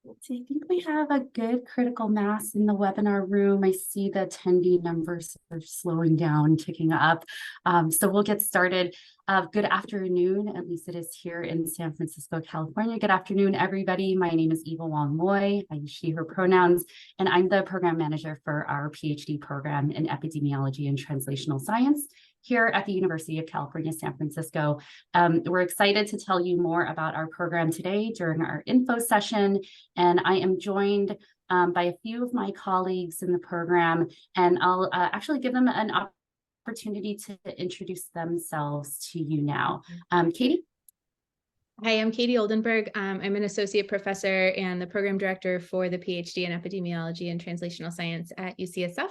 So I think we have a good critical mass in the webinar room. I see the attendee numbers are slowing down, ticking up. So we'll get started. Good afternoon, at least it is here in San Francisco, California. Good afternoon, everybody. My name is Eva Wong Moy. I use she, her pronouns, and I'm the program manager for our PhD program in Epidemiology and Translational Science here at the University of California, San Francisco. We're excited to tell you more about our program today during our info session. And I am joined by a few of my colleagues in the program, and I'll actually give them an opportunity to introduce themselves to you now. Katie? Hi, I'm Katie Oldenburg. I'm an associate professor and the program director for the PhD in Epidemiology and Translational Science at UCSF.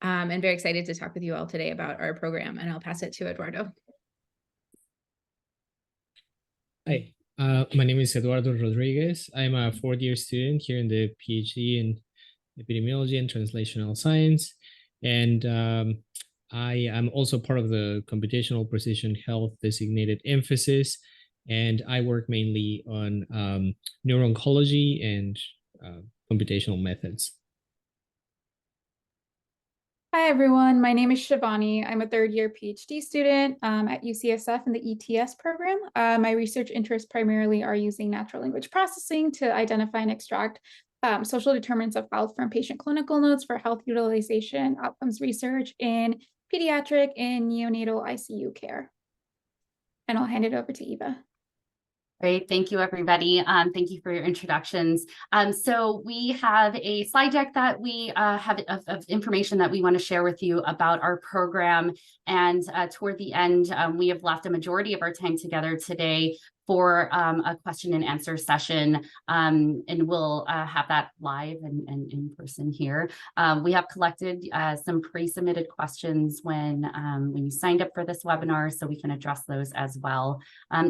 And very excited to talk with you all today about our program, and I'll pass it to Eduardo. Hi, my name is Eduardo Rodriguez. I'm a fourth-year student here in the PhD in Epidemiology and Translational Science, and I am also part of the Computational Precision Health designated emphasis, and I work mainly on neuro-oncology and computational methods. Hi, everyone. My name is Shivani. I'm a third-year PhD student at UCSF in the ETS program. My research interests primarily are using natural language processing to identify and extract social determinants of health from patient clinical notes for health utilization outcomes research in pediatric and neonatal ICU care. And I'll hand it over to Eva. Great, thank you, everybody. Thank you for your introductions. So we have a slide deck that we have of information that we want to share with you about our program. And toward the end, we have left a majority of our time together today for a question and answer session, and we'll have that live and in person here. We have collected some pre-submitted questions when you signed up for this webinar, so we can address those as well.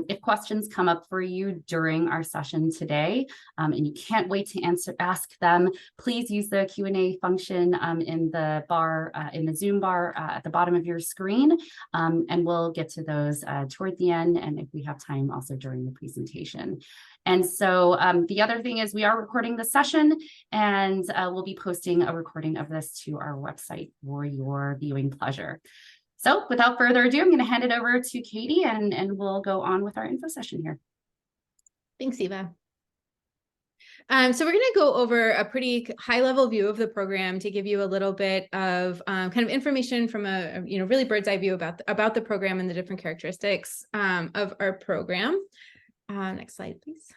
If questions come up for you during our session today, and you can't wait to ask them, please use the Q&A function in the bar, in the Zoom bar at the bottom of your screen, and we'll get to those toward the end, and if we have time also during the presentation. And so the other thing is we are recording the session, and we'll be posting a recording of this to our website for your viewing pleasure. So without further ado, I'm going to hand it over to Katie, and we'll go on with our info session here. Thanks, Eva. So we're going to go over a pretty high-level view of the program to give you a little bit of kind of information from a really bird's eye view about the program and the different characteristics of our program. Next slide, please.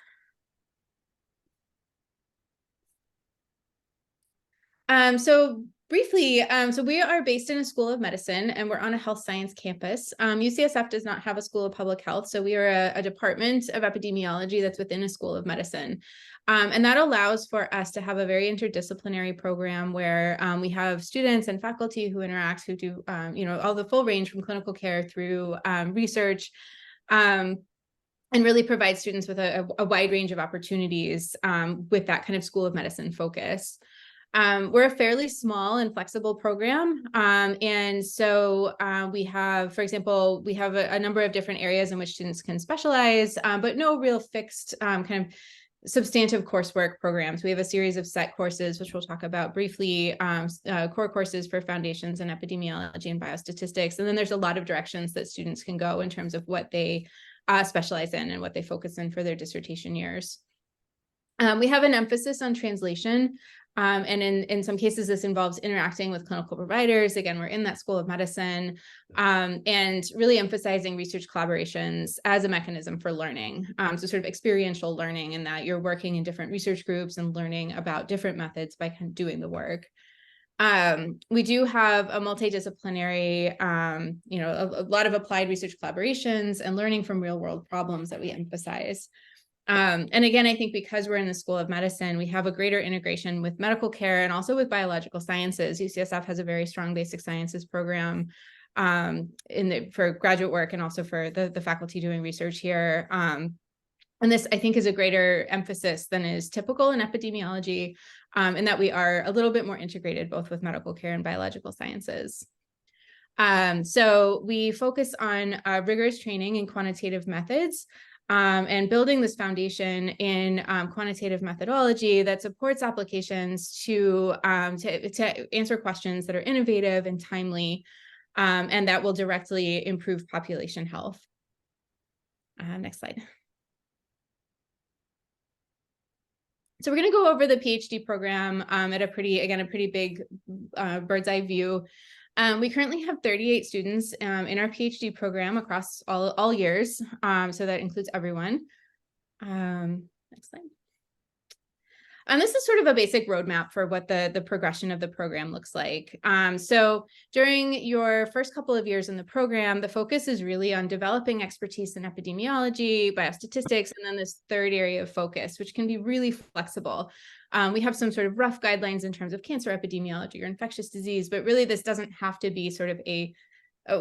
So briefly, so we are based in a school of medicine, and we're on a health science campus. UCSF does not have a school of public health, so we are a department of epidemiology that's within a school of medicine. And that allows for us to have a very interdisciplinary program where we have students and faculty who interact, who do all the full range from clinical care through research, and really provide students with a wide range of opportunities with that kind of school of medicine focus. We're a fairly small and flexible program. And so we have, for example, we have a number of different areas in which students can specialize, but no real fixed kind of substantive coursework programs. We have a series of set courses, which we'll talk about briefly, core courses for foundations in epidemiology and biostatistics. And then there's a lot of directions that students can go in terms of what they specialize in and what they focus in for their dissertation years. We have an emphasis on translation. And in some cases, this involves interacting with clinical providers. Again, we're in that school of medicine, and really emphasizing research collaborations as a mechanism for learning. So sort of experiential learning, in that you're working in different research groups and learning about different methods by kind of doing the work. We do have a multidisciplinary, a lot of applied research collaborations and learning from real world problems that we emphasize. And again, I think because we're in the School of Medicine, we have a greater integration with medical care and also with biological sciences. UCSF has a very strong basic sciences program for graduate work and also for the faculty doing research here. And this, I think, is a greater emphasis than is typical in epidemiology, in that we are a little bit more integrated both with medical care and biological sciences. So we focus on rigorous training in quantitative methods. and building this foundation in quantitative methodology that supports applications to answer questions that are innovative and timely, and that will directly improve population health. Next slide. So we're going to go over the PhD program at a pretty big bird's eye view. We currently have 38 students in our PhD program across all years, so that includes everyone. Next slide. And this is sort of a basic roadmap for what the progression of the program looks like. So during your first couple of years in the program, the focus is really on developing expertise in epidemiology, biostatistics, and then this third area of focus, which can be really flexible. We have some sort of rough guidelines in terms of cancer epidemiology or infectious disease, but really this doesn't have to be sort of a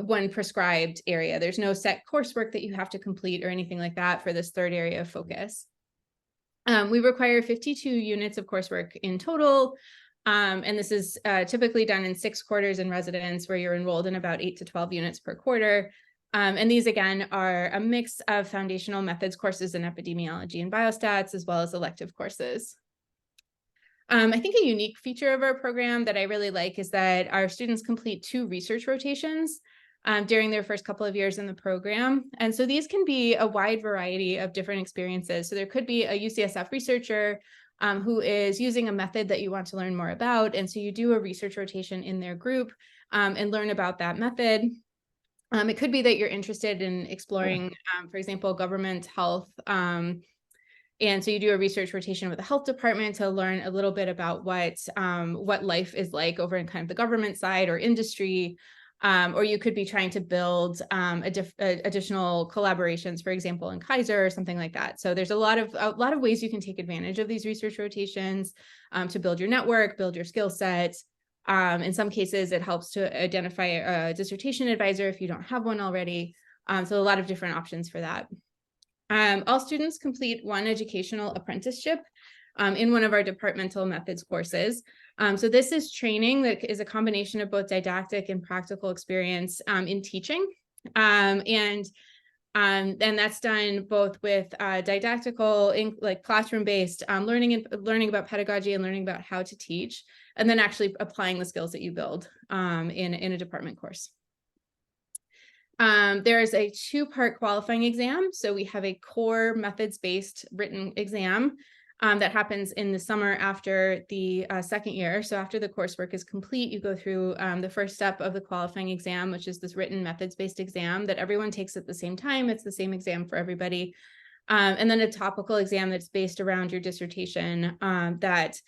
one prescribed area. There's no set coursework that you have to complete or anything like that for this third area of focus. We require 52 units of coursework in total, and this is typically done in 6 quarters in residence, where you're enrolled in about 8 to 12 units per quarter. And these, again, are a mix of foundational methods courses in epidemiology and biostats, as well as elective courses. I think a unique feature of our program that I really like is that our students complete 2 research rotations during their first couple of years in the program. And so these can be a wide variety of different experiences. So there could be a UCSF researcher who is using a method that you want to learn more about. And so you do a research rotation in their group and learn about that method. It could be that you're interested in exploring, for example, government health. And so you do a research rotation with the health department to learn a little bit about what life is like over in kind of the government side or industry. Or you could be trying to build additional collaborations, for example, in Kaiser or something like that. So there's a lot of ways you can take advantage of these research rotations to build your network, build your skill set. In some cases, it helps to identify a dissertation advisor if you don't have one already. So a lot of different options for that. All students complete one educational apprenticeship in one of our departmental methods courses. So this is training that is a combination of both didactic and practical experience in teaching. And that's done both with didactical, like classroom-based learning about pedagogy and learning about how to teach, and then actually applying the skills that you build in a department course. There is a 2-part qualifying exam. So we have a core methods-based written exam that happens in the summer after the second year. So after the coursework is complete, you go through the first step of the qualifying exam, which is this written methods-based exam that everyone takes at the same time. It's the same exam for everybody. And then a topical exam that's based around your dissertation that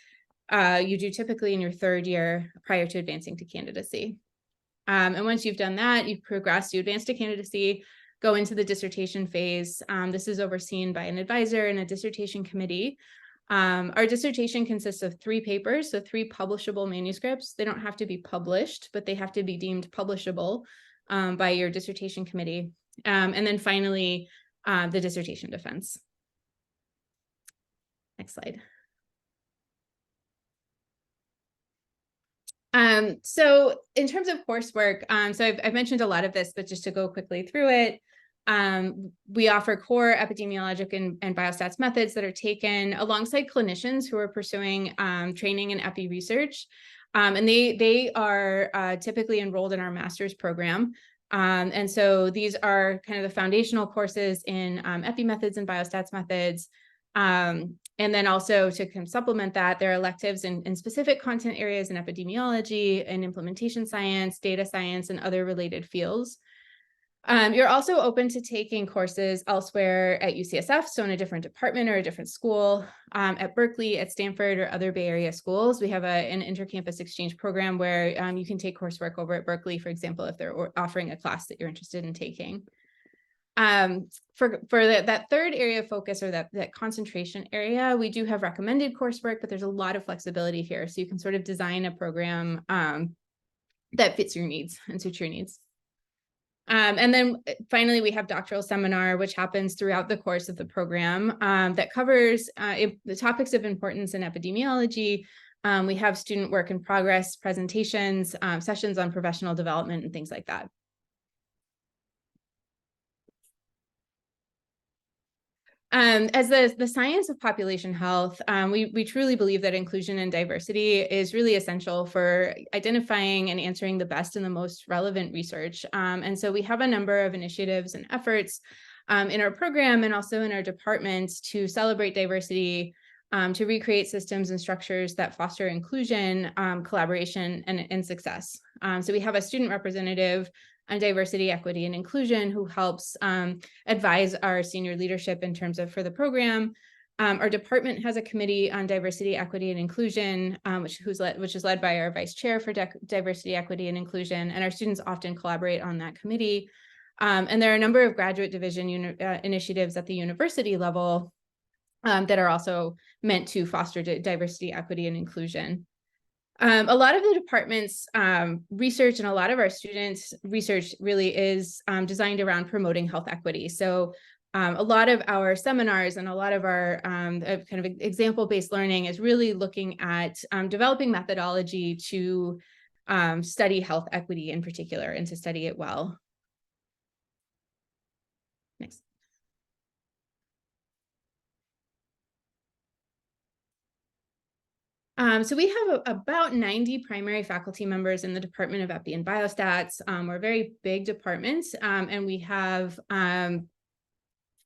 you do typically in your 3rd year prior to advancing to candidacy. And once you've done that, you've progressed, you advance to candidacy, go into the dissertation phase. This is overseen by an advisor and a dissertation committee. Our dissertation consists of 3 papers, so 3 publishable manuscripts. They don't have to be published, but they have to be deemed publishable by your dissertation committee. And then finally, the dissertation defense. Next slide. So in terms of coursework, so I've mentioned a lot of this, but just to go quickly through it, we offer core epidemiologic and biostats methods that are taken alongside clinicians who are pursuing training in epi research. And they are typically enrolled in our master's program. And so these are kind of the foundational courses in epi methods and biostats methods. And then also to kind of supplement that, there are electives in specific content areas in epidemiology and implementation science, data science, and other related fields. You're also open to taking courses elsewhere at UCSF, so in a different department or a different school, at Berkeley, at Stanford, or other Bay Area schools. We have an intercampus exchange program where you can take coursework over at Berkeley, for example, if they're offering a class that you're interested in taking. For that third area of focus, or that concentration area, we do have recommended coursework, but there's a lot of flexibility here. So you can sort of design a program that fits your needs and suits your needs. And then finally, we have doctoral seminar, which happens throughout the course of the program that covers the topics of importance in epidemiology. We have student work in progress, presentations, sessions on professional development, and things like that. As the science of population health, we truly believe that inclusion and diversity is really essential for identifying and answering the best and the most relevant research. And so we have a number of initiatives and efforts in our program and also in our departments to celebrate diversity, to recreate systems and structures that foster inclusion, collaboration, and success. So we have a student representative on diversity, equity, and inclusion who helps advise our senior leadership in terms of for the program. Our department has a committee on diversity, equity, and inclusion, which is led by our vice chair for diversity, equity, and inclusion, and our students often collaborate on that committee. And there are a number of graduate division initiatives at the university level that are also meant to foster diversity, equity, and inclusion. A lot of the department's research and a lot of our students' research really is designed around promoting health equity. So a lot of our seminars and a lot of our kind of example-based learning is really looking at developing methodology to study health equity in particular and to study it well. Next. So we have about 90 primary faculty members in the Department of Epi and Biostats. We're a very big department, and we have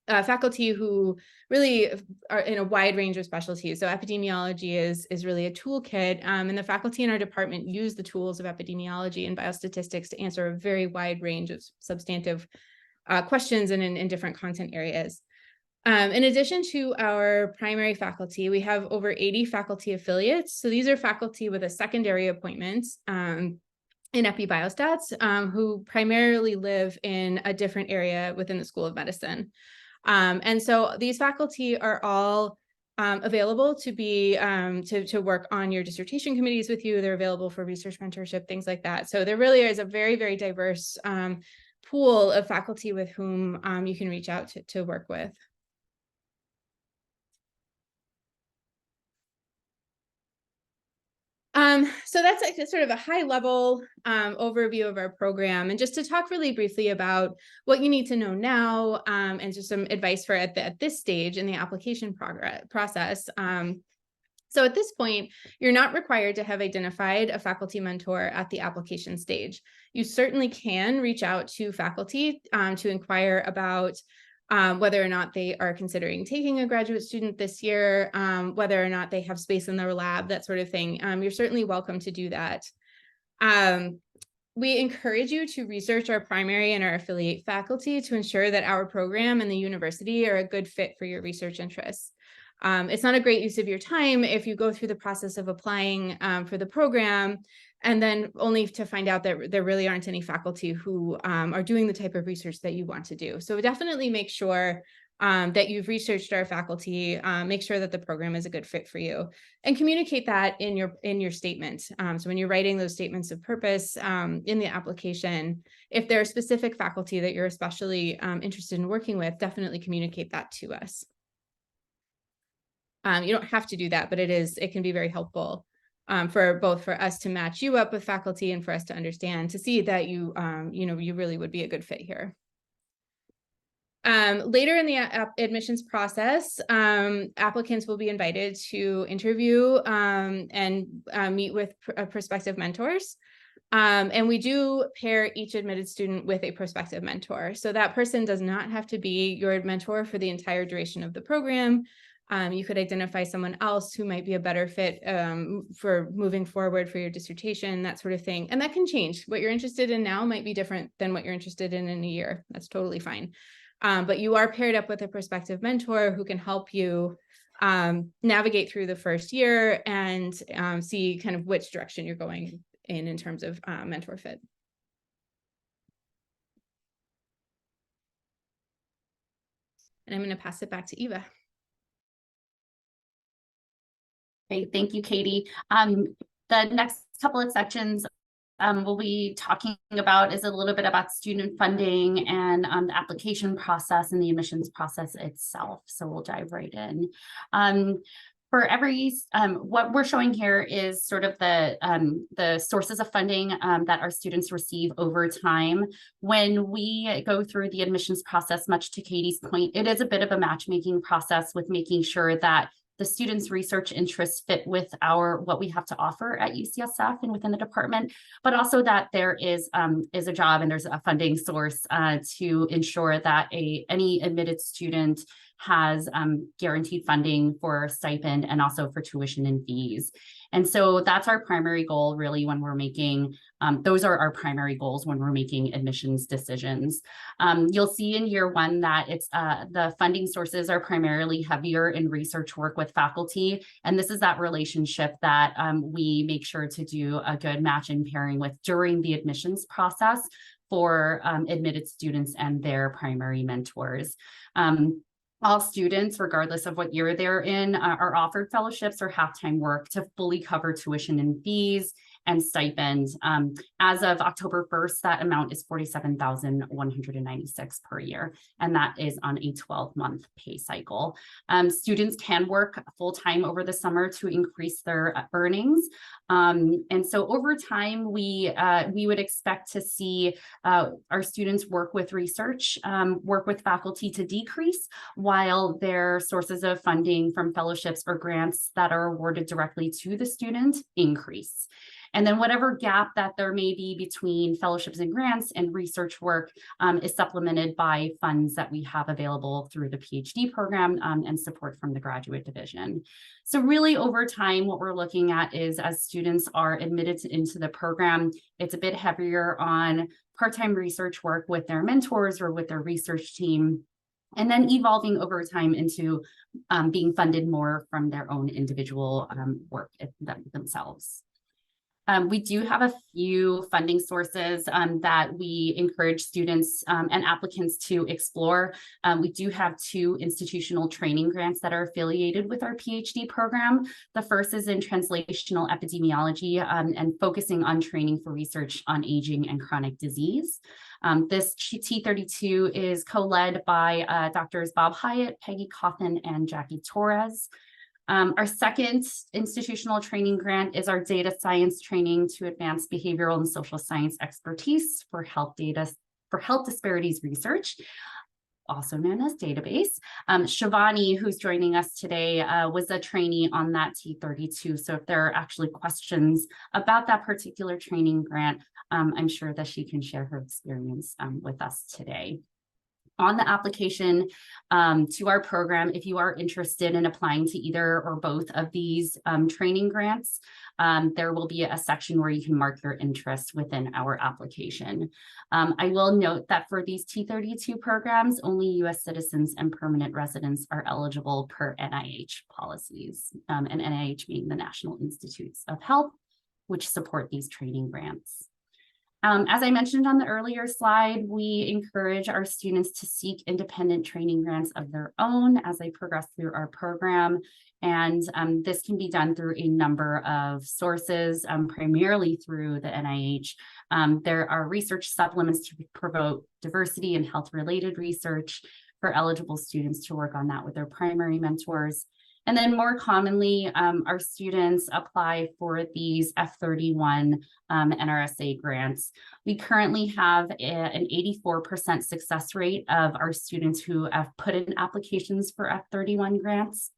faculty who really are in a wide range of specialties. So epidemiology is really a toolkit, and the faculty in our department use the tools of epidemiology and biostatistics to answer a very wide range of substantive questions and in different content areas. In addition to our primary faculty, we have over 80 faculty affiliates. So these are faculty with a secondary appointment in Epi-Biostats who primarily live in a different area within the School of Medicine. And so these faculty are all available to be to work on your dissertation committees with you. They're available for research mentorship, things like that. So there really is a very, very diverse pool of faculty with whom you can reach out to work with. So that's like sort of a high level overview of our program. And just to talk really briefly about what you need to know now and just some advice for at this stage in the application process. So at this point, you're not required to have identified a faculty mentor at the application stage. You certainly can reach out to faculty to inquire about whether or not they are considering taking a graduate student this year, whether or not they have space in their lab, that sort of thing. You're certainly welcome to do that. We encourage you to research our primary and our affiliate faculty to ensure that our program and the university are a good fit for your research interests. It's not a great use of your time if you go through the process of applying for the program and then only to find out that there really aren't any faculty who are doing the type of research that you want to do. So definitely make sure that you've researched our faculty, make sure that the program is a good fit for you, and communicate that in your statement. So when you're writing those statements of purpose in the application, if there are specific faculty that you're especially interested in working with, definitely communicate that to us. You don't have to do that, but it can be very helpful for both for us to match you up with faculty and for us to understand, to see that you really would be a good fit here. Later in the admissions process, applicants will be invited to interview and meet with prospective mentors. And we do pair each admitted student with a prospective mentor. So that person does not have to be your mentor for the entire duration of the program. You could identify someone else who might be a better fit for moving forward for your dissertation, that sort of thing. And that can change. What you're interested in now might be different than what you're interested in a year. That's totally fine. But you are paired up with a prospective mentor who can help you navigate through the first year and see kind of which direction you're going in terms of mentor fit. And I'm going to pass it back to Eva. Great, thank you, Katie. The next couple of sections we'll be talking about is a little bit about student funding and the application process and the admissions process itself. So we'll dive right in. For every, what we're showing here is sort of the sources of funding that our students receive over time. When we go through the admissions process, much to Katie's point, it is a bit of a matchmaking process with making sure that the students' research interests fit with what we have to offer at UCSF and within the department, but also that there is a job and there's a funding source to ensure that any admitted student has guaranteed funding for stipend and also for tuition and fees. And so that's our primary goal really when we're making, those are our primary goals when we're making admissions decisions. You'll see in year one that it's the funding sources are primarily heavier in research work with faculty. And this is that relationship that we make sure to do a good match and pairing with during the admissions process for admitted students and their primary mentors. All students, regardless of what year they're in, are offered fellowships or half-time work to fully cover tuition and fees and stipend. As of October 1st, that amount is $47,196 per year, and that is on a 12-month pay cycle. Students can work full-time over the summer to increase their earnings. And so over time, we would expect to see our students work with research, work with faculty to decrease, while their sources of funding from fellowships or grants that are awarded directly to the student increase. And then whatever gap that there may be between fellowships and grants and research work is supplemented by funds that we have available through the PhD program and support from the graduate division. So really over time, what we're looking at is as students are admitted into the program, it's a bit heavier on part-time research work with their mentors or with their research team, and then evolving over time into being funded more from their own individual work themselves. We do have a few funding sources that we encourage students and applicants to explore. We do have 2 institutional training grants that are affiliated with our PhD program. The first is in translational epidemiology and focusing on training for research on aging and chronic disease. This T32 is co-led by Drs. Bob Hyatt, Peggy Cawthon, and Jackie Torres. Our second institutional training grant is our data science training to advance behavioral and social science expertise for health disparities research, also known as database. Shivani, who's joining us today, was a trainee on that T32. So if there are actually questions about that particular training grant, I'm sure that she can share her experience with us today. On the application to our program, if you are interested in applying to either or both of these training grants, there will be a section where you can mark your interest within our application. I will note that for these T32 programs, only U.S. citizens and permanent residents are eligible per NIH policies, and NIH being the National Institutes of Health, which support these training grants. As I mentioned on the earlier slide, we encourage our students to seek independent training grants of their own as they progress through our program. And this can be done through a number of sources, primarily through the NIH. There are research supplements to promote diversity and health-related research for eligible students to work on that with their primary mentors. And then more commonly, our students apply for these F31 NRSA grants. We currently have an 84% success rate of our students who have put in applications for F31 grants.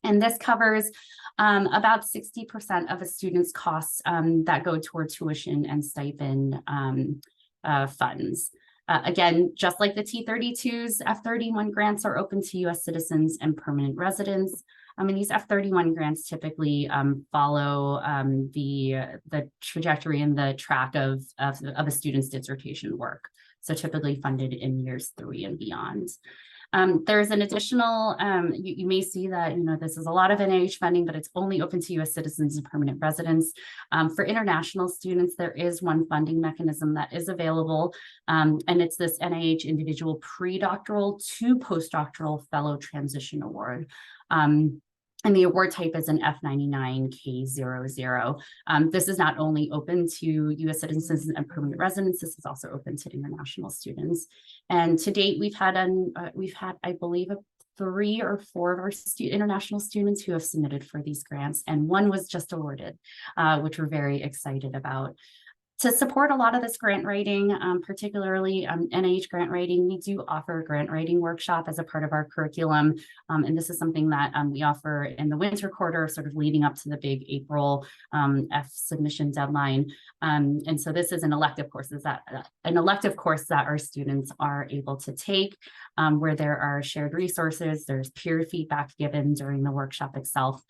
And this covers about 60% of a student's costs that go toward tuition and stipend funds. Again, just like the T32s, F31 grants are open to U.S. citizens and permanent residents. And these F31 grants typically follow the trajectory and the track of a student's dissertation work. So typically funded in years 3 and beyond. There's an additional, you may see that, this is a lot of NIH funding, but it's only open to U.S. citizens and permanent residents. For international students, there is one funding mechanism that is available, and it's this NIH individual pre-doctoral to postdoctoral fellow transition award. And the award type is an F99K00. This is not only open to U.S. citizens and permanent residents, this is also open to international students. And to date, we've had, I believe, 3 or 4 of our international students who have submitted for these grants, and one was just awarded, which we're very excited about. To support a lot of this grant writing, particularly NIH grant writing, we do offer a grant writing workshop as a part of our curriculum. And this is something that we offer in the winter quarter, sort of leading up to the big April F submission deadline. And so this is an elective course that our students are able to take, where there are shared resources, there's peer feedback given during the workshop itself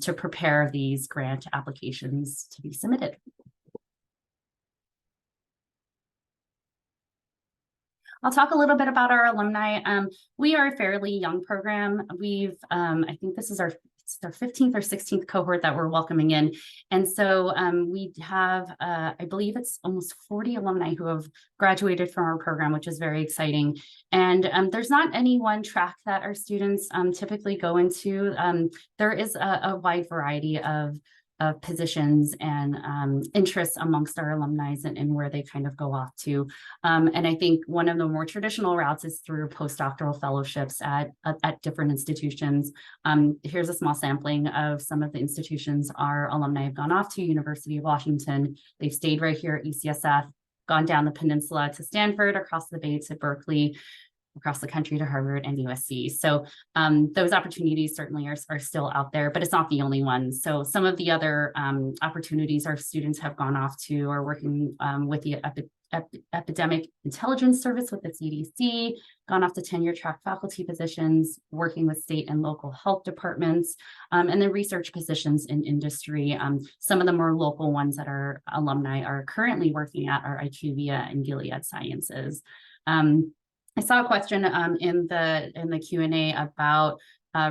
to prepare these grant applications to be submitted. I'll talk a little bit about our alumni. We are a fairly young program. We've, I think this is our 15th or 16th cohort that we're welcoming in. And so we have, I believe it's almost 40 alumni who have graduated from our program, which is very exciting. And there's not any one track that our students typically go into. There is a wide variety of positions and interests amongst our alumni and where they kind of go off to. And I think one of the more traditional routes is through postdoctoral fellowships at different institutions. Here's a small sampling of some of the institutions our alumni have gone off to: University of Washington. They've stayed right here at UCSF, gone down the peninsula to Stanford, across the bay to Berkeley, across the country to Harvard and USC. So those opportunities certainly are still out there, but it's not the only one. So some of the other opportunities our students have gone off to are working with the Epidemic Intelligence Service with the CDC, gone off to tenure track faculty positions, working with state and local health departments, and then research positions in industry. Some of the more local ones that our alumni are currently working at are IQVIA and Gilead Sciences. I saw a question in the Q&A about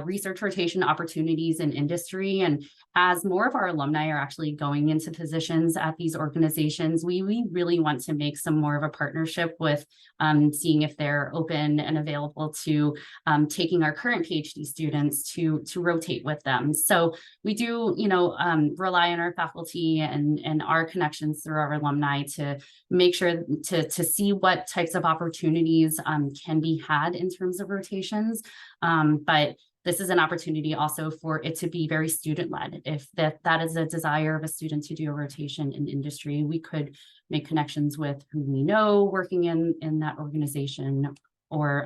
research rotation opportunities in industry. And as more of our alumni are actually going into positions at these organizations, we really want to make some more of a partnership with seeing if they're open and available to taking our current PhD students to rotate with them. So we do, rely on our faculty and our connections through our alumni to make sure to see what types of opportunities can be had in terms of rotations. But this is an opportunity also for it to be very student-led. If that is a desire of a student to do a rotation in industry, we could make connections with who we know working in that organization, or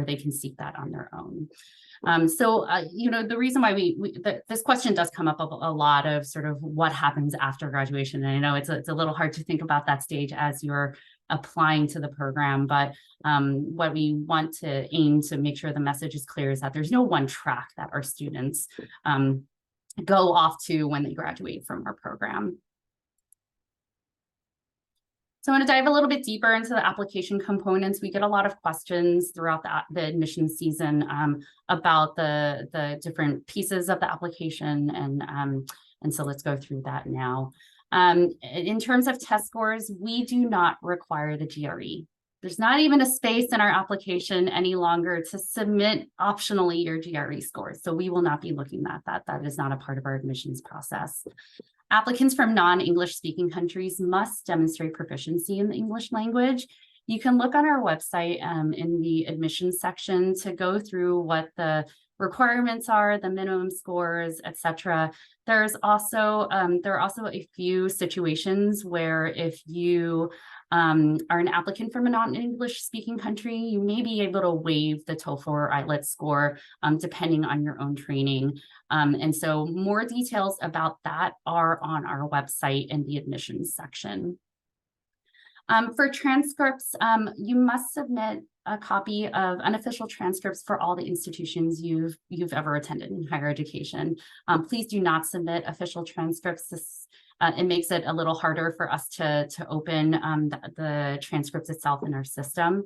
they can seek that on their own. The reason why this question does come up a lot of sort of what happens after graduation. And I know it's a little hard to think about that stage as you're applying to the program, but what we want to aim to make sure the message is clear is that there's no one track that our students go off to when they graduate from our program. So I want to dive a little bit deeper into the application components. We get a lot of questions throughout the admissions season about the different pieces of the application, and so let's go through that now. In terms of test scores, we do not require the GRE. There's not even a space in our application any longer to submit optionally your GRE scores. So we will not be looking at that. That is not a part of our admissions process. Applicants from non-English speaking countries must demonstrate proficiency in the English language. You can look on our website in the admissions section to go through what the requirements are, the minimum scores, etc. There are also a few situations where if you are an applicant from a non-English speaking country, you may be able to waive the TOEFL or IELTS score depending on your own training. And so more details about that are on our website in the admissions section. For transcripts, you must submit a copy of unofficial transcripts for all the institutions you've ever attended in higher education. Please do not submit official transcripts. It makes it a little harder for us to open the transcripts itself in our system.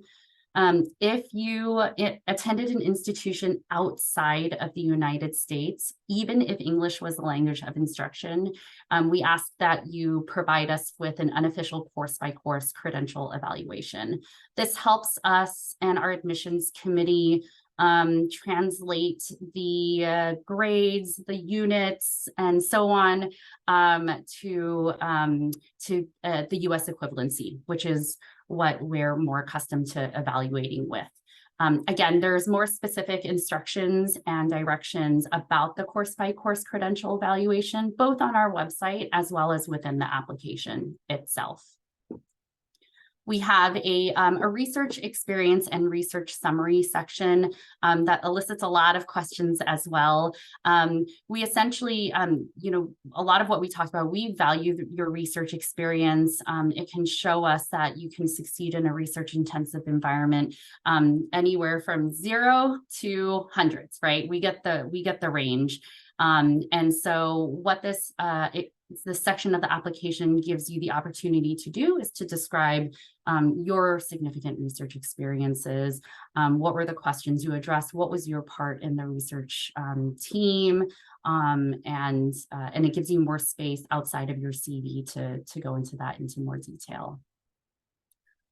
If you attended an institution outside of the United States, even if English was the language of instruction, we ask that you provide us with an unofficial course-by-course credential evaluation. This helps us and our admissions committee translate the grades, the units, and so on to the US equivalency, which is what we're more accustomed to evaluating with. Again, there's more specific instructions and directions about the course-by-course credential evaluation, both on our website as well as within the application itself. We have a research experience and research summary section that elicits a lot of questions as well. We essentially, a lot of what we talked about, we value your research experience. It can show us that you can succeed in a research-intensive environment, anywhere from 0 to hundreds, right? We get the range. And so what this section of the application gives you the opportunity to do is to describe your significant research experiences. What were the questions you addressed? What was your part in the research team? And it gives you more space outside of your CV to go into that into more detail.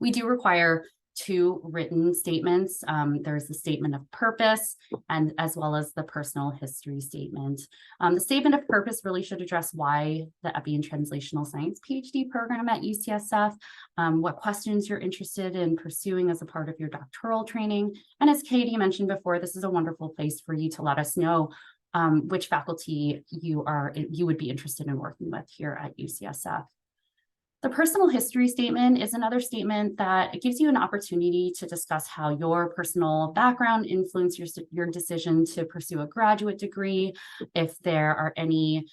We do require 2 written statements. There's the statement of purpose and as well as the personal history statement. The statement of purpose really should address why the Epi and Translational Science PhD program at UCSF, what questions you're interested in pursuing as a part of your doctoral training. And as Katie mentioned before, this is a wonderful place for you to let us know which faculty you would be interested in working with here at UCSF. The personal history statement is another statement that gives you an opportunity to discuss how your personal background influenced your decision to pursue a graduate degree, if there are any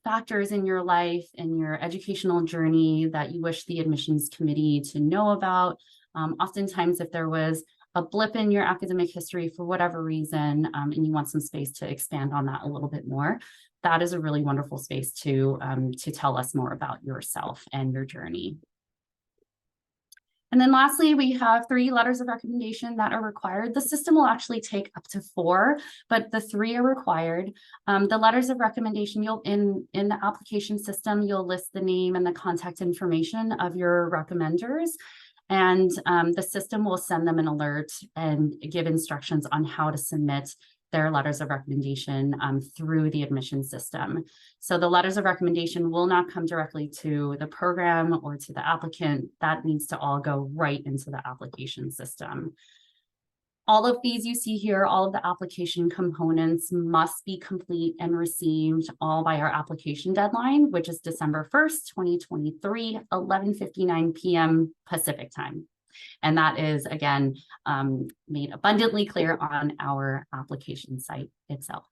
factors in your life and your educational journey that you wish the admissions committee to know about. Oftentimes, if there was a blip in your academic history for whatever reason, and you want some space to expand on that a little bit more, that is a really wonderful space to tell us more about yourself and your journey. And then lastly, we have 3 letters of recommendation that are required. The system will actually take up to 4, but the 3 are required. The letters of recommendation, in the application system, you'll list the name and the contact information of your recommenders. And the system will send them an alert and give instructions on how to submit their letters of recommendation through the admission system. So the letters of recommendation will not come directly to the program or to the applicant. That needs to all go right into the application system. All of these you see here, all of the application components must be complete and received all by our application deadline, which is December 1st, 2023, 11:59 p.m. Pacific time. And that is, again, made abundantly clear on our application site itself.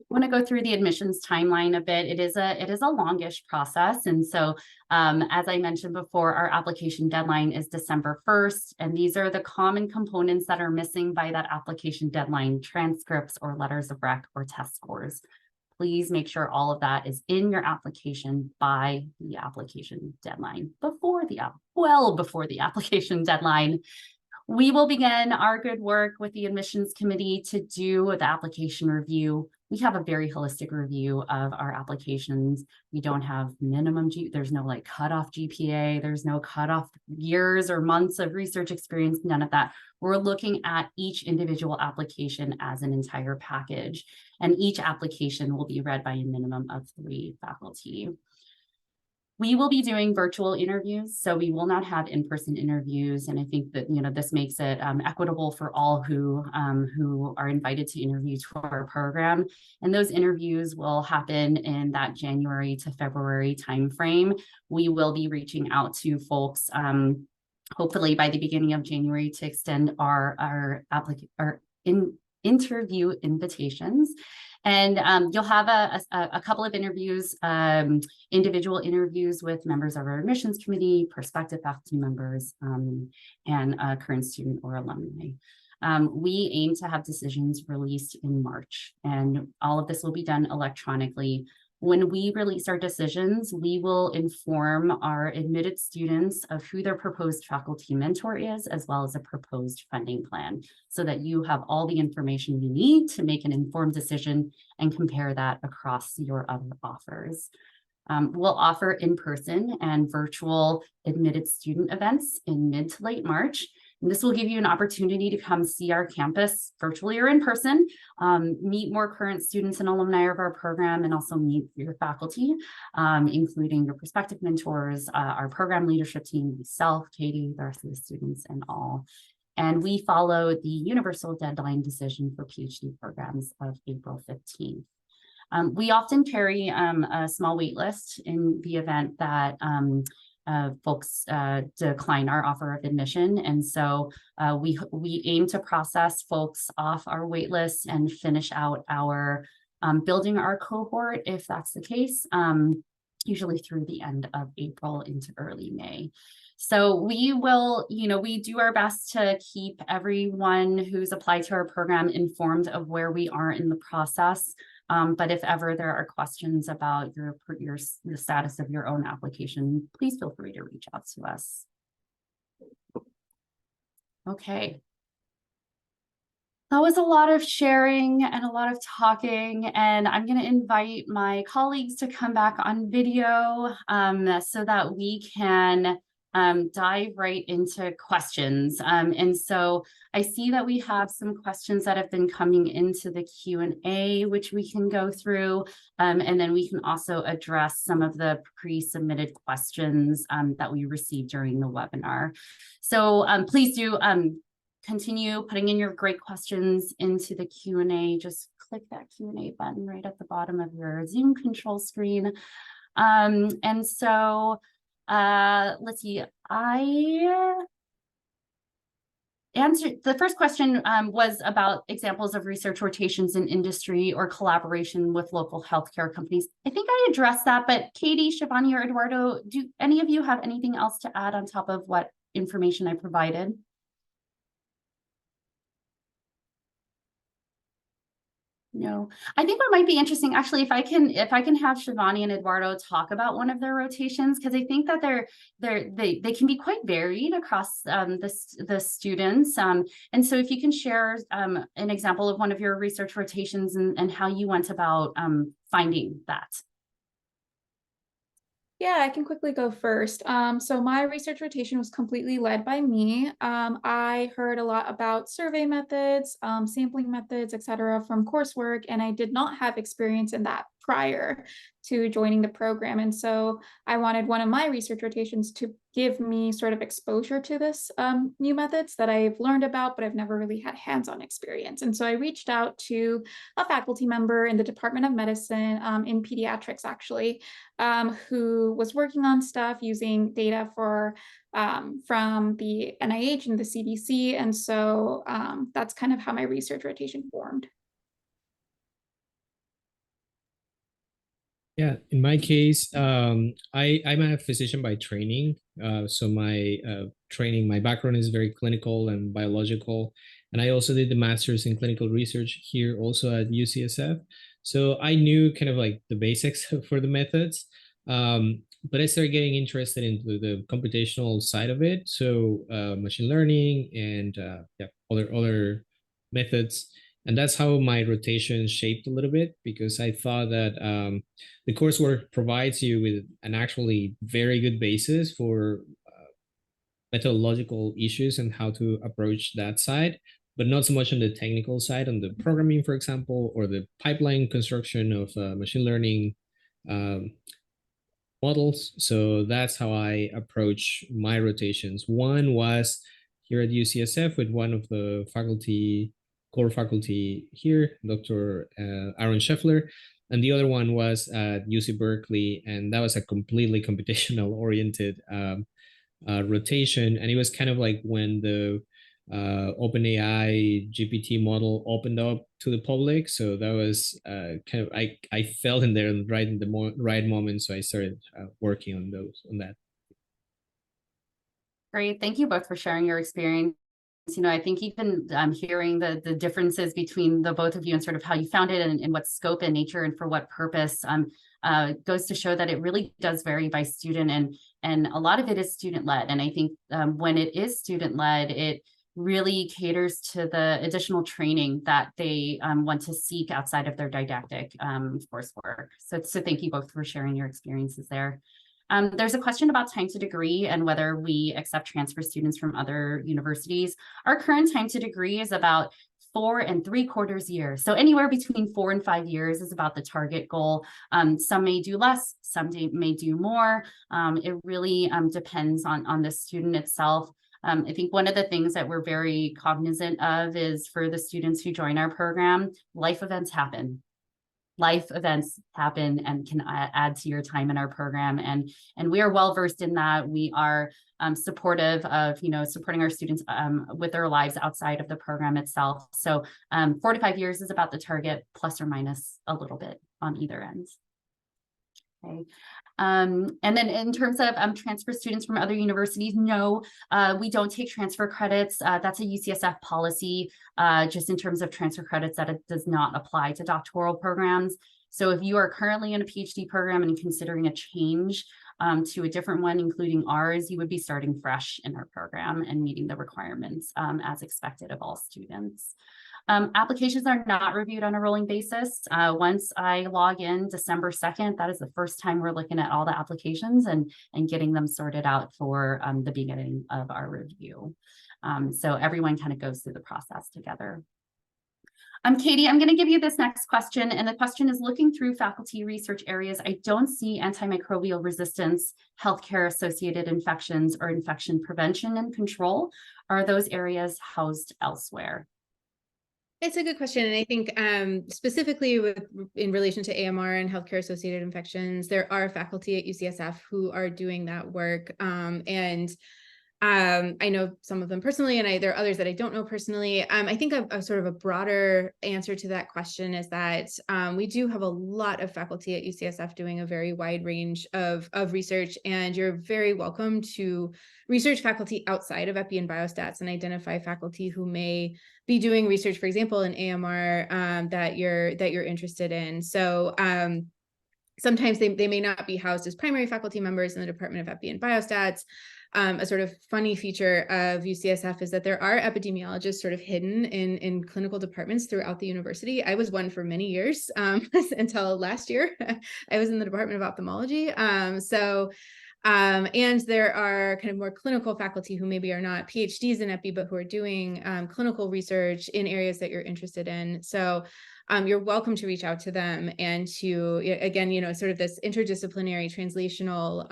I want to go through the admissions timeline a bit. It is a longish process. And so, as I mentioned before, our application deadline is December 1st. And these are the common components that are missing by that application deadline: transcripts or letters of rec or test scores. Please make sure all of that is in your application by the application deadline, well before the application deadline. We will begin our good work with the admissions committee to do the application review. We have a very holistic review of our applications. We don't have there's no like cutoff GPA, there's no cutoff years or months of research experience, none of that. We're looking at each individual application as an entire package, and each application will be read by a minimum of 3 faculty. We will be doing virtual interviews, so we will not have in-person interviews. And I think that, this makes it equitable for all who are invited to interview to our program. And those interviews will happen in that January to February timeframe. We will be reaching out to folks, hopefully by the beginning of January, to extend our interview invitations. And you'll have a couple of interviews, individual interviews with members of our admissions committee, prospective faculty members, and current student or alumni. We aim to have decisions released in March, and all of this will be done electronically. When we release our decisions, we will inform our admitted students of who their proposed faculty mentor is, as well as a proposed funding plan, so that you have all the information you need to make an informed decision and compare that across your other offers. We'll offer in-person and virtual admitted student events in mid to late March. And this will give you an opportunity to come see our campus virtually or in person, meet more current students and alumni of our program, and also meet your faculty, including your prospective mentors, our program leadership team, myself, Katie, the rest of the students, and all. And we follow the universal deadline decision for PhD programs of April 15th. We often carry a small wait list in the event that folks decline our offer of admission. And so we aim to process folks off our wait list and finish out our building our cohort, if that's the case, usually through the end of April into early May. So we will, we do our best to keep everyone who's applied to our program informed of where we are in the process. But if ever there are questions about the status of your own application, please feel free to reach out to us. Okay. That was a lot of sharing and a lot of talking, and I'm going to invite my colleagues to come back on video so that we can dive right into questions. And so I see that we have some questions that have been coming into the Q&A, which we can go through, and then we can also address some of the pre-submitted questions that we received during the webinar. So please do continue putting in your great questions into the Q&A. Just click that Q&A button right at the bottom of your Zoom control screen. And so let's see, I answered the first question was about examples of research rotations in industry or collaboration with local healthcare companies. I think I addressed that, but Katie, Shivani, or Eduardo, do any of you have anything else to add on top of what information I provided? No, I think what might be interesting, actually, if I can have Shivani and Eduardo talk about one of their rotations, because I think that they can be quite varied across the students. And so if you can share an example of one of your research rotations and how you went about finding that. Yeah, I can quickly go first. So my research rotation was completely led by me. I heard a lot about survey methods, sampling methods, etc. from coursework, and I did not have experience in that prior to joining the program. And so I wanted one of my research rotations to give me sort of exposure to this new methods that I've learned about, but I've never really had hands-on experience. And so I reached out to a faculty member in the Department of Medicine in pediatrics, actually, who was working on stuff using data for from the NIH and the CDC. And so that's kind of how my research rotation formed. Yeah, in my case, I'm a physician by training. So my training, my background is very clinical and biological. And I also did the master's in clinical research here also at UCSF. So I knew kind of like the basics for the methods. But I started getting interested into the computational side of it. So machine learning and other methods. And that's how my rotation shaped a little bit, because I thought that the coursework provides you with an actually very good basis for methodological issues and how to approach that side, but not so much on the technical side, on the programming, for example, or the pipeline construction of machine learning models. So that's how I approach my rotations. One was here at UCSF with one of the core faculty here, Dr. Aaron Scheffler, and the other one was at UC Berkeley, and that was a completely computational oriented rotation. And it was kind of like when the OpenAI GPT model opened up to the public. So that was kind of, I fell in there right in the right moment. So I started working on that. Great, thank you both for sharing your experience. I think even hearing the differences between the both of you and sort of how you found it and what scope and nature and for what purpose goes to show that it really does vary by student, and a lot of it is student-led. And I think when it is student-led, it really caters to the additional training that they want to seek outside of their didactic coursework. So thank you both for sharing your experiences there. There's a question about time to degree and whether we accept transfer students from other universities. Our current time to degree is about 4 3/4 years. So anywhere between 4 and 5 years is about the target goal. Some may do less, some may do more. It really depends on the student itself. I think one of the things that we're very cognizant of is for the students who join our program, life events happen. Life events happen and can add to your time in our program. And we are well versed in that. We are supportive of, supporting our students with their lives outside of the program itself. So 4 to 5 years is about the target, plus or minus a little bit on either end. Okay. And then in terms of transfer students from other universities, no, we don't take transfer credits. That's a UCSF policy, just in terms of transfer credits, that it does not apply to doctoral programs. So if you are currently in a PhD program and considering a change to a different one, including ours, you would be starting fresh in our program and meeting the requirements as expected of all students. Applications are not reviewed on a rolling basis. Once I log in December 2nd, that is the first time we're looking at all the applications and getting them sorted out for the beginning of our review. So everyone kind of goes through the process together. Katie, I'm going to give you this next question, and the question is, looking through faculty research areas, I don't see antimicrobial resistance, healthcare associated infections, or infection prevention and control. Are those areas housed elsewhere? It's a good question. And I think specifically in relation to AMR and healthcare associated infections, there are faculty at UCSF who are doing that work. I know some of them personally, and there are others that I don't know personally. I think a sort of a broader answer to that question is that we do have a lot of faculty at UCSF doing a very wide range of research, and you're very welcome to research faculty outside of Epi and Biostats and identify faculty who may be doing research, for example, in AMR that you're interested in. So sometimes they may not be housed as primary faculty members in the Department of Epi and Biostats. A sort of funny feature of UCSF is that there are epidemiologists sort of hidden in clinical departments throughout the university. I was one for many years until last year. I was in the Department of Ophthalmology. And there are kind of more clinical faculty who maybe are not PhDs in Epi, but who are doing clinical research in areas that you're interested in. So you're welcome to reach out to them and to, again, sort of this interdisciplinary, translational,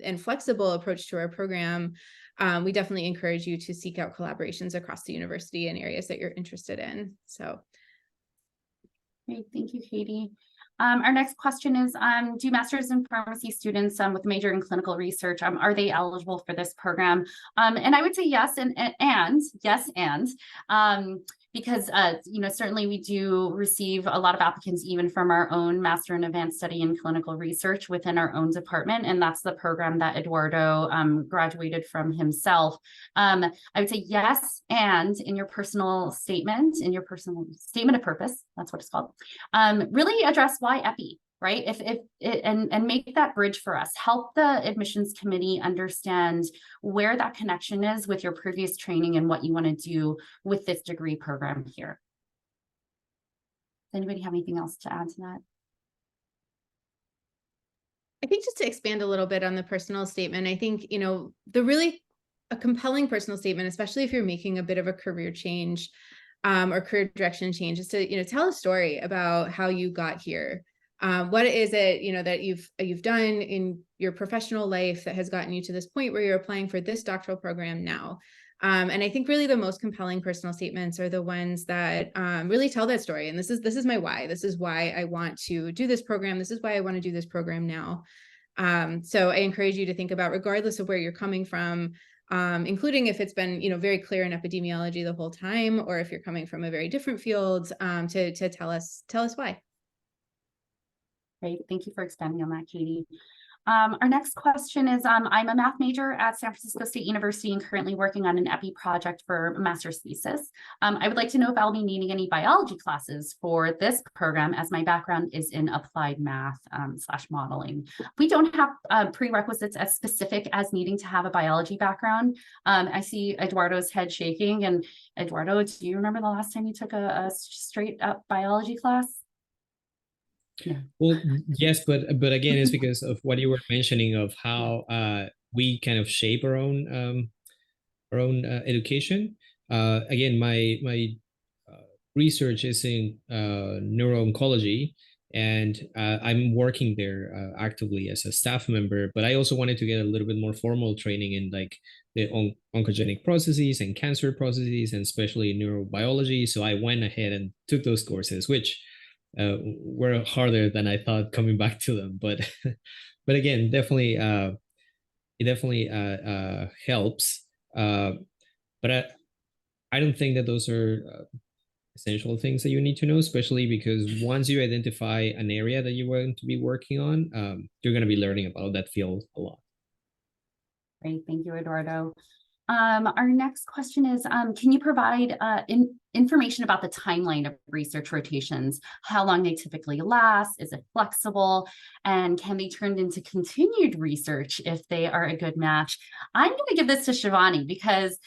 and flexible approach to our program. We definitely encourage you to seek out collaborations across the university in areas that you're interested in. So. Great, thank you, Katie. Our next question is, do Masters in Pharmacy students with a major in clinical research, are they eligible for this program? And I would say yes, because certainly we do receive a lot of applicants even from our own Master in Advanced Study in Clinical Research within our own department, and that's the program that Eduardo graduated from himself. I would say yes, and in your personal statement, of purpose, that's what it's called, really address why Epi, right? And make that bridge for us. Help the admissions committee understand where that connection is with your previous training and what you want to do with this degree program here. Does anybody have anything else to add to that? I think just to expand a little bit on the personal statement, I think, a compelling personal statement, especially if you're making a bit of a career change or career direction change, is to, tell a story about how you got here. What is it, that you've done in your professional life that has gotten you to this point where you're applying for this doctoral program now? And I think really the most compelling personal statements are the ones that really tell that story. And this is my why. This is why I want to do this program. This is why I want to do this program now. So I encourage you to think about, regardless of where you're coming from, including if it's been, very clear in epidemiology the whole time, or if you're coming from a very different field, to tell us why. Great, thank you for expanding on that, Katie. Our next question is, I'm a math major at San Francisco State University and currently working on an Epi project for a master's thesis. I would like to know if I'll be needing any biology classes for this program, as my background is in applied math / modeling. We don't have prerequisites as specific as needing to have a biology background. I see Eduardo's head shaking, and Eduardo, do you remember the last time you took a straight up biology class? Well, yes, but again, it's because of what you were mentioning of how we kind of shape our own education. Again, my research is in neuro-oncology, and I'm working there actively as a staff member. But I also wanted to get a little bit more formal training in like the oncogenic processes and cancer processes, and especially neurobiology. So I went ahead and took those courses, which were harder than I thought coming back to them. But but again, definitely it definitely helps. But I don't think that those are essential things that you need to know, especially because once you identify an area that you want to be working on, you're going to be learning about that field a lot. Great, thank you, Eduardo. Our next question is, can you provide information about the timeline of research rotations, how long they typically last, is it flexible, and can they turn into continued research if they are a good match? I'm going to give this to Shivani because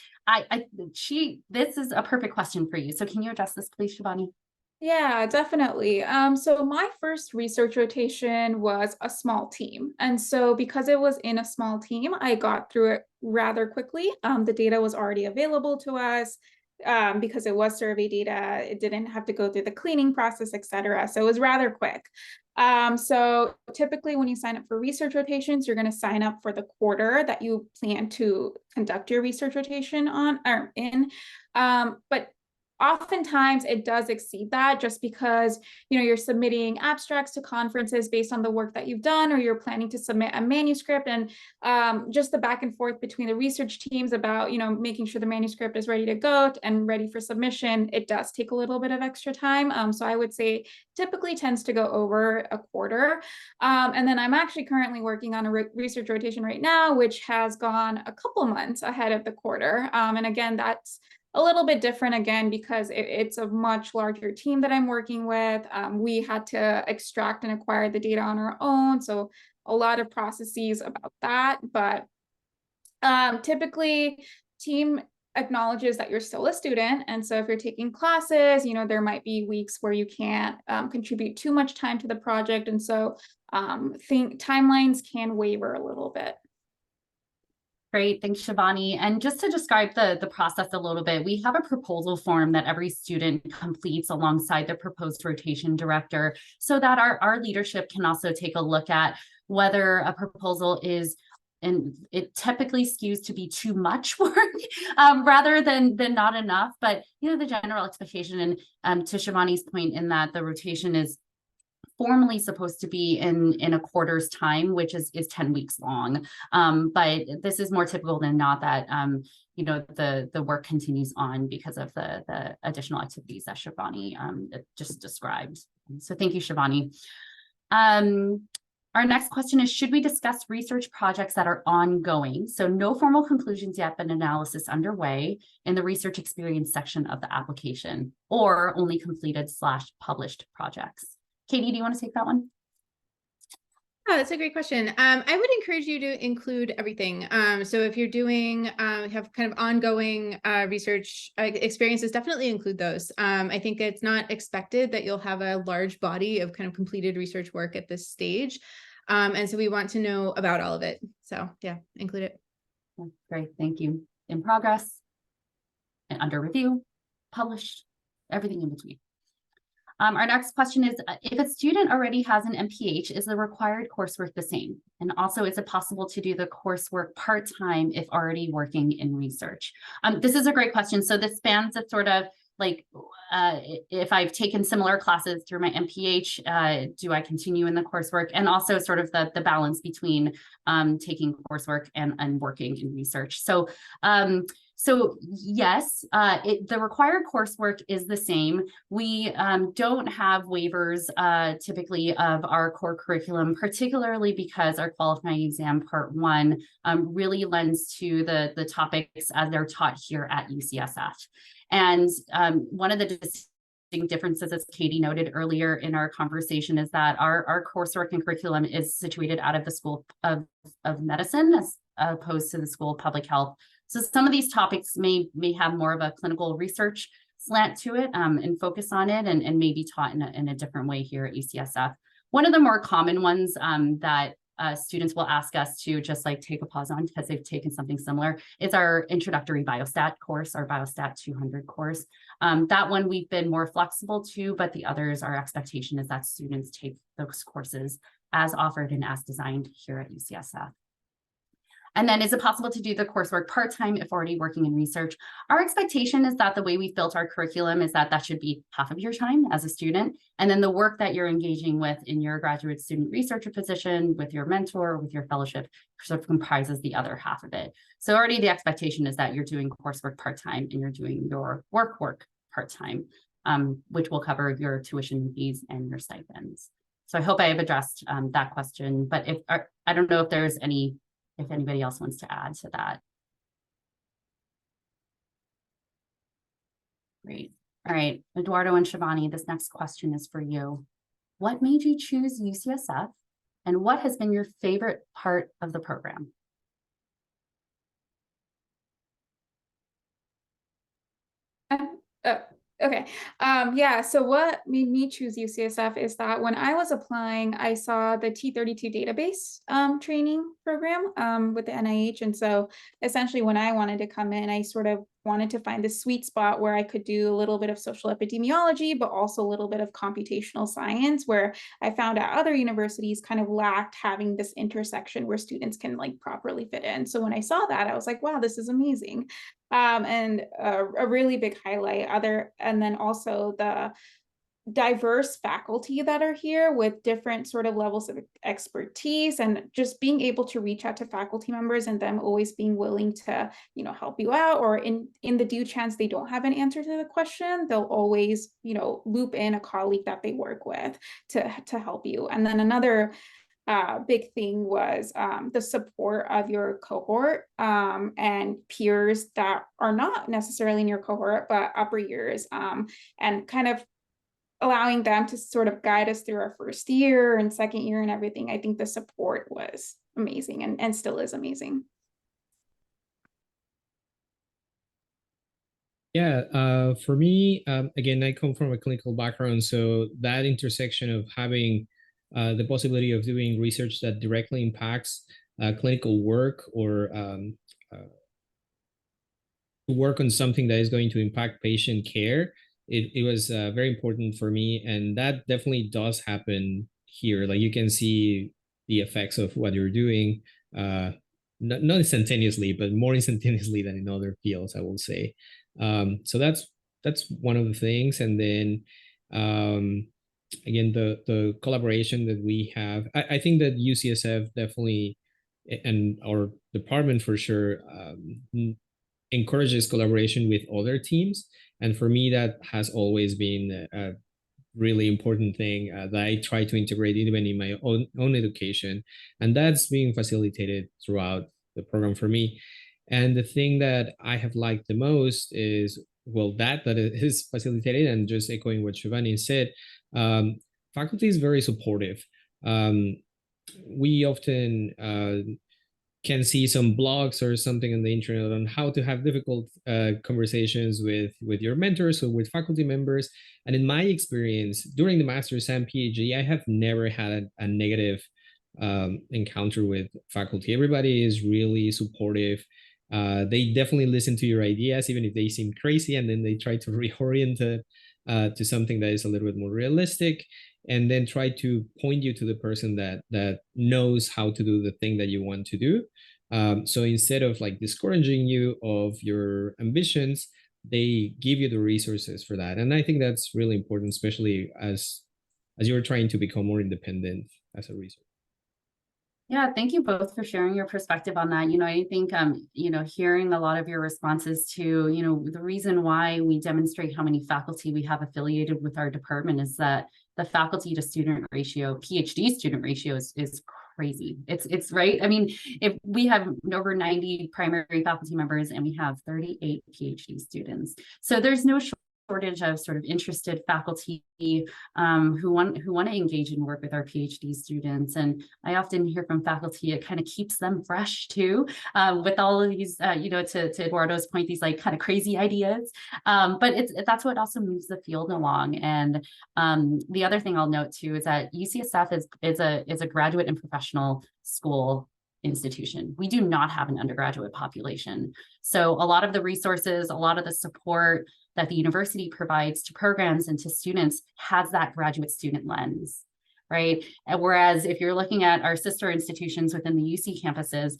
this is a perfect question for you. So can you address this, please, Shivani? Yeah, definitely. So my first research rotation was a small team. And so because it was in a small team, I got through it rather quickly. The data was already available to us because it was survey data. It didn't have to go through the cleaning process, et cetera. So it was rather quick. So typically when you sign up for research rotations, you're going to sign up for the quarter that you plan to conduct your research rotation on or in. But oftentimes it does exceed that just because, you're submitting abstracts to conferences based on the work that you've done, or you're planning to submit a manuscript, and just the back and forth between the research teams about, making sure the manuscript is ready to go and ready for submission. It does take a little bit of extra time. So I would say typically tends to go over a quarter. And then I'm actually currently working on a research rotation right now, which has gone a couple months ahead of the quarter. And again, that's a little bit different again, because it's a much larger team that I'm working with. We had to extract and acquire the data on our own. So a lot of processes about that, but typically team acknowledges that you're still a student. And so if you're taking classes, there might be weeks where you can't contribute too much time to the project. And so timelines can waver a little bit. Great, thanks, Shivani. And just to describe the process a little bit, we have a proposal form that every student completes alongside the proposed rotation director, so that our leadership can also take a look at whether a proposal is, and it typically skews to be too much work rather than not enough. But the general expectation, and to Shivani's point, in that the rotation is formally supposed to be in a quarter's time, which is 10 weeks long. But this is more typical than not that the work continues on because of the additional activities that Shivani just described. So thank you, Shivani. Our next question is, should we discuss research projects that are ongoing? So no formal conclusions yet, but analysis underway in the research experience section of the application, or only completed/published projects? Katie, do you want to take that one? Oh, that's a great question. I would encourage you to include everything. So if you're doing, have kind of ongoing research experiences, definitely include those. I think it's not expected that you'll have a large body of kind of completed research work at this stage. And so we want to know about all of it. So yeah, include it. Great, thank you. In progress, and under review, published, everything in between. Our next question is, if a student already has an MPH, is the required coursework the same? And also, is it possible to do the coursework part-time if already working in research? This is a great question. So this spans a sort of like, if I've taken similar classes through my MPH, do I continue in the coursework? And also sort of the balance between taking coursework and working in research. So yes, the required coursework is the same. We don't have waivers typically of our core curriculum, particularly because our qualifying exam part 1 really lends to the topics as they're taught here at UCSF. And one of the distinct differences, as Katie noted earlier in our conversation, is that our coursework and curriculum is situated out of the School of Medicine as opposed to the School of Public Health. So some of these topics may have more of a clinical research slant to it and focus on it, and may be taught in a different way here at UCSF. One of the more common ones that students will ask us to just like take a pause on because they've taken something similar is our introductory biostat course, our biostat 200 course. That one we've been more flexible to, but the others, our expectation is that students take those courses as offered and as designed here at UCSF. And then is it possible to do the coursework part-time if already working in research? Our expectation is that the way we've built our curriculum is that that should be half of your time as a student. And then the work that you're engaging with in your graduate student researcher position, with your mentor, with your fellowship, sort of comprises the other half of it. So already the expectation is that you're doing coursework part-time and you're doing your work part-time, which will cover your tuition fees and your stipends. So I hope I have addressed that question, but if I don't know if there's if anybody else wants to add to that. Great. All right, Eduardo and Shivani, this next question is for you. What made you choose UCSF and what has been your favorite part of the program? Okay. Yeah, so what made me choose UCSF is that when I was applying, I saw the T32 database training program with the NIH. And so essentially when I wanted to come in, I sort of wanted to find the sweet spot where I could do a little bit of social epidemiology, but also a little bit of computational science, where I found out other universities kind of lacked having this intersection where students can like properly fit in. So when I saw that, I was like, wow, this is amazing. And a really big highlight and then also the diverse faculty that are here with different sort of levels of expertise, and just being able to reach out to faculty members and them always being willing to, you know, help you out, or in the due chance they don't have an answer to the question, they'll always, you know, loop in a colleague that they work with to help you. And then another big thing was the support of your cohort and peers that are not necessarily in your cohort, but upper years, and kind of allowing them to sort of guide us through our first year and second year and everything. I think the support was amazing and still is amazing. Yeah, for me, again, I come from a clinical background, so that intersection of having the possibility of doing research that directly impacts clinical work, or to work on something that is going to impact patient care, it was very important for me. And that definitely does happen here. Like you can see the effects of what you're doing, not instantaneously, but more instantaneously than in other fields, I will say. So that's one of the things. And then again, the collaboration that we have, I think that UCSF definitely, and our department for sure, encourages collaboration with other teams. And for me, that has always been a really important thing that I try to integrate even in my own education. And that's being facilitated throughout the program for me. And the thing that I have liked the most is, well, that it is facilitated, and just echoing what Shivani said, faculty is very supportive. We often can see some blogs or something on the internet on how to have difficult conversations with your mentors or with faculty members. And in my experience, during the master's and PhD, I have never had a negative encounter with faculty. Everybody is really supportive. They definitely listen to your ideas, even if they seem crazy, and then they try to reorient it to something that is a little bit more realistic, and then try to point you to the person that knows how to do the thing that you want to do. So instead of like discouraging you of your ambitions, they give you the resources for that. And I think that's really important, especially as you're trying to become more independent as a researcher. Yeah, thank you both for sharing your perspective on that. You know, I think, you know, hearing a lot of your responses to, you know, the reason why we demonstrate how many faculty we have affiliated with our department is that the faculty to student ratio, PhD student ratio is crazy. It's right. I mean, if we have over 90 primary faculty members and we have 38 PhD students, so there's no shortage of sort of interested faculty who want to engage and work with our PhD students. And I often hear from faculty, it kind of keeps them fresh too, with all of these, to Eduardo's point, these like kind of crazy ideas. But that's what also moves the field along. And the other thing I'll note too is that UCSF is a graduate and professional school institution. We do not have an undergraduate population. So a lot of the resources, a lot of the support that the university provides to programs and to students has that graduate student lens, right? And whereas if you're looking at our sister institutions within the UC campuses,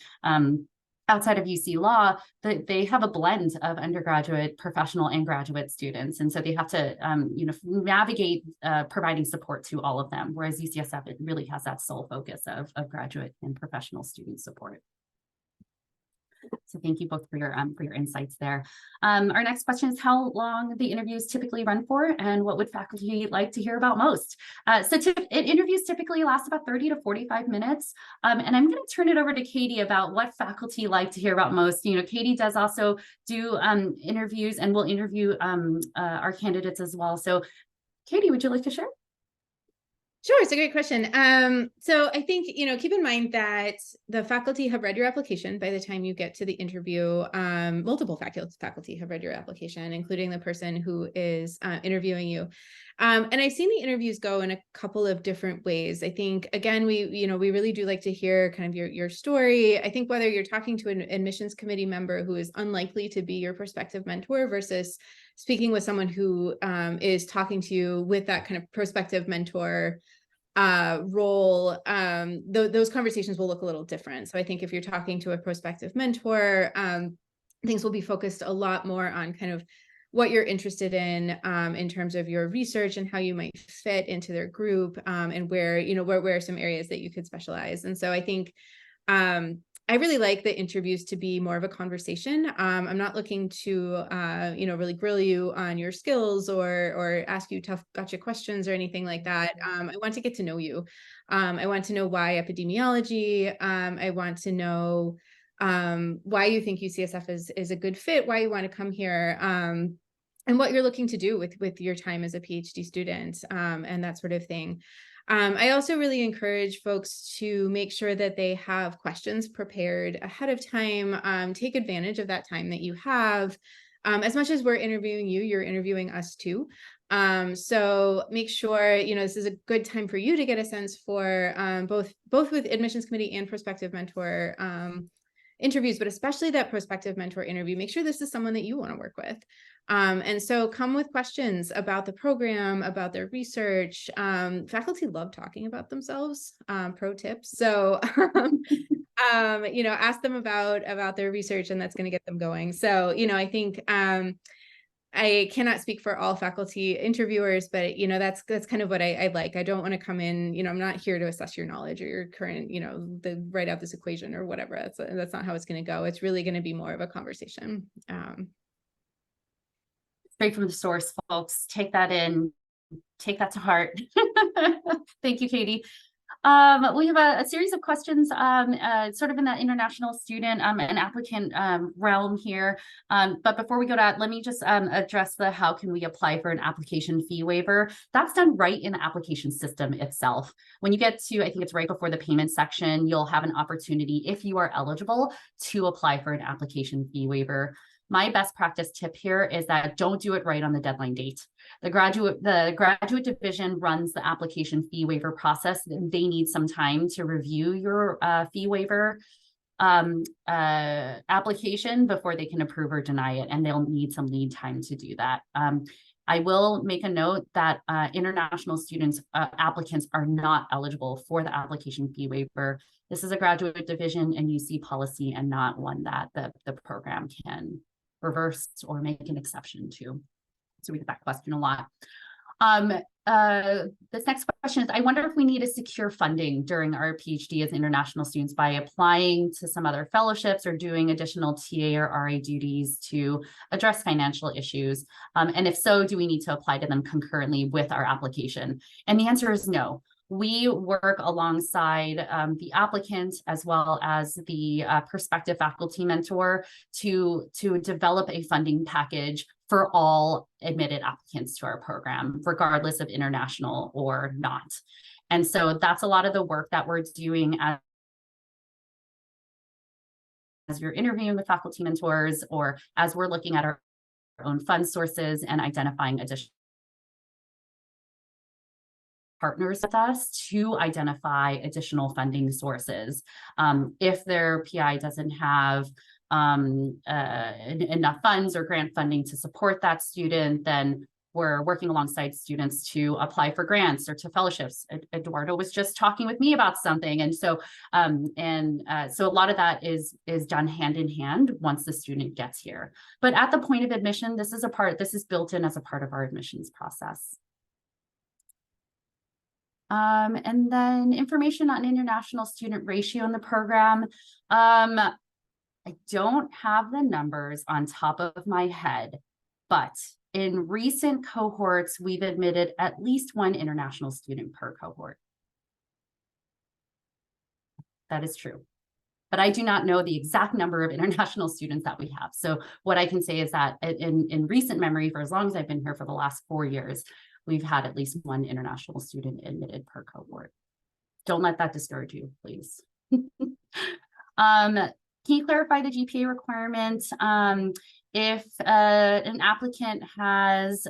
outside of UC Law, they have a blend of undergraduate, professional, and graduate students. And so they have to, navigate providing support to all of them, whereas UCSF, it really has that sole focus of graduate and professional student support. So thank you both for your insights there. Our next question is how long the interviews typically run for, and what would faculty like to hear about most? Interviews typically last about 30 to 45 minutes. And I'm going to turn it over to Katie about what faculty like to hear about most. Katie does also do interviews and will interview our candidates as well. So Katie, would you like to share? Sure, it's a great question. So I think, keep in mind that the faculty have read your application by the time you get to the interview. Multiple faculty have read your application, including the person who is interviewing you. And I've seen the interviews go in a couple of different ways. I think, again, we really do like to hear kind of your story. I think whether you're talking to an admissions committee member who is unlikely to be your prospective mentor versus speaking with someone who is talking to you with that kind of prospective mentor role, those conversations will look a little different. So I think if you're talking to a prospective mentor, things will be focused a lot more on kind of what you're interested in terms of your research and how you might fit into their group, and where are some areas that you could specialize. And so I think I really like the interviews to be more of a conversation. I'm not looking to, really grill you on your skills or ask you tough gotcha questions or anything like that. I want to get to know you. I want to know why epidemiology. I want to know why you think UCSF is a good fit, why you want to come here, and what you're looking to do with your time as a PhD student, and that sort of thing. I also really encourage folks to make sure that they have questions prepared ahead of time. Take advantage of that time that you have. As much as we're interviewing you, you're interviewing us too. So make sure, this is a good time for you to get a sense for both with admissions committee and prospective mentor interviews, but especially that prospective mentor interview. Make sure this is someone that you want to work with. And so come with questions about the program, about their research. Faculty love talking about themselves, pro tips. So, ask them about their research, and that's going to get them going. So, I think, I cannot speak for all faculty interviewers, but, that's kind of what I like. I don't want to come in, I'm not here to assess your knowledge or your current, write out this equation or whatever. That's not how it's going to go. It's really going to be more of a conversation. Straight from the source, folks. Take that in, take that to heart. Thank you, Katie. We have a series of questions sort of in that international student and applicant realm here. But before we go to that, let me just address the how can we apply for an application fee waiver. That's done right in the application system itself. When you get to, I think it's right before the payment section, you'll have an opportunity, if you are eligible, to apply for an application fee waiver. My best practice tip here is that don't do it right on the deadline date. The graduate division runs the application fee waiver process. They need some time to review your fee waiver application before they can approve or deny it, and they'll need some lead time to do that. I will make a note that international students, applicants are not eligible for the application fee waiver. This is a graduate division and UC policy, and not one that the program can reverse or make an exception to. So we get that question a lot. This next question is, I wonder if we need to secure funding during our PhD as international students by applying to some other fellowships or doing additional TA or RA duties to address financial issues. And if so, do we need to apply to them concurrently with our application? And the answer is no. we work alongside the applicant as well as the prospective faculty mentor to develop a funding package for all admitted applicants to our program, regardless of international or not. And so that's a lot of the work that we're doing as you're interviewing with faculty mentors, or as we're looking at our own fund sources and identifying additional partners with us to identify additional funding sources. If their PI doesn't have enough funds or grant funding to support that student, then we're working alongside students to apply for grants or to fellowships. Eduardo was just talking with me about something. And so so a lot of that is done hand in hand once the student gets here. But at the point of admission, this is built in as a part of our admissions process. And then information on international student ratio in the program. I don't have the numbers on top of my head, but in recent cohorts, we've admitted at least one international student per cohort. That is true. But I do not know the exact number of international students that we have. So what I can say is that in recent memory, for as long as I've been here for the last 4 years, we've had at least one international student admitted per cohort. Don't let that discourage you, please. Can you clarify the GPA requirement? If an applicant has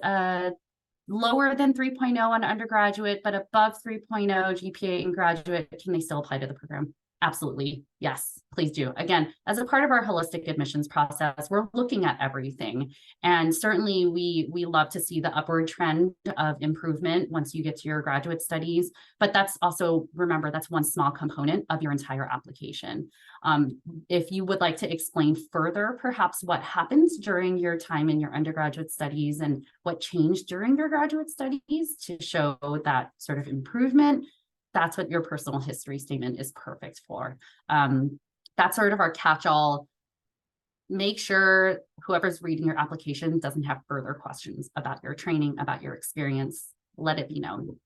lower than 3.0 on undergraduate, but above 3.0 GPA in graduate, can they still apply to the program? Absolutely. Yes, please do. Again, as a part of our holistic admissions process, we're looking at everything. And certainly we love to see the upward trend of improvement once you get to your graduate studies. But that's also, remember, that's one small component of your entire application. If you would like to explain further, perhaps what happens during your time in your undergraduate studies and what changed during your graduate studies to show that sort of improvement, that's what your personal history statement is perfect for. That's sort of our catch-all. Make sure whoever's reading your application doesn't have further questions about your training, about your experience. Let it be known.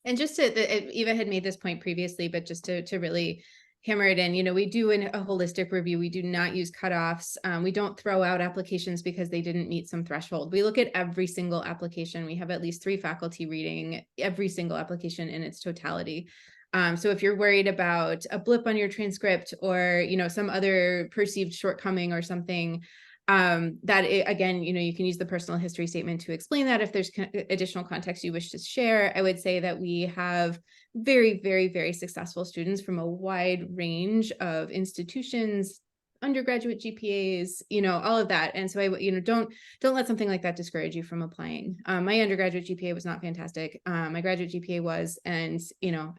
And just Eva had made this point previously, but just to really hammer it in, you know, we do a holistic review. We do not use cutoffs. We don't throw out applications because they didn't meet some threshold. We look at every single application. We have at least 3 faculty reading every single application in its totality. So if you're worried about a blip on your transcript or, you know, some other perceived shortcoming or something, again, you know, you can use the personal history statement to explain that if there's additional context you wish to share. I would say that we have very, very, very successful students from a wide range of institutions, undergraduate GPAs, you know, all of that. And so don't let something like that discourage you from applying. My undergraduate GPA was not fantastic. My graduate GPA was, and you know,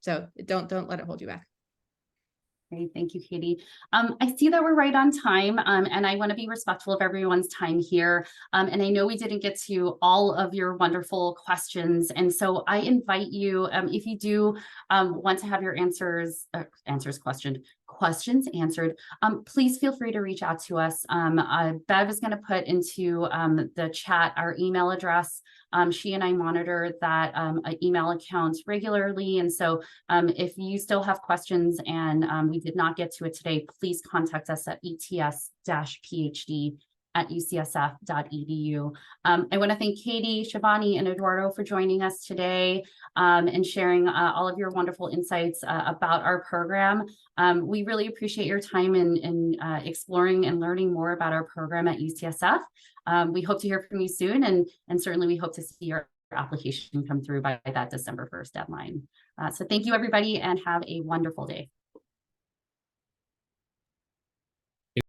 so don't let it hold you back. Great, thank you, Katie. I see that we're right on time, and I want to be respectful of everyone's time here. And I know we didn't get to all of your wonderful questions, and so I invite you, if you do want to have your questions answered, please feel free to reach out to us. Bev is going to put into the chat our email address. She and I monitor that email account regularly. And so if you still have questions and we did not get to it today, please contact us at ets-phd@ucsf.edu. I want to thank Katie, Shivani, and Eduardo for joining us today and sharing all of your wonderful insights about our program. We really appreciate your time in exploring and learning more about our program at UCSF. We hope to hear from you soon, and certainly we hope to see your application come through by that December 1st deadline. So thank you, everybody, and have a wonderful day.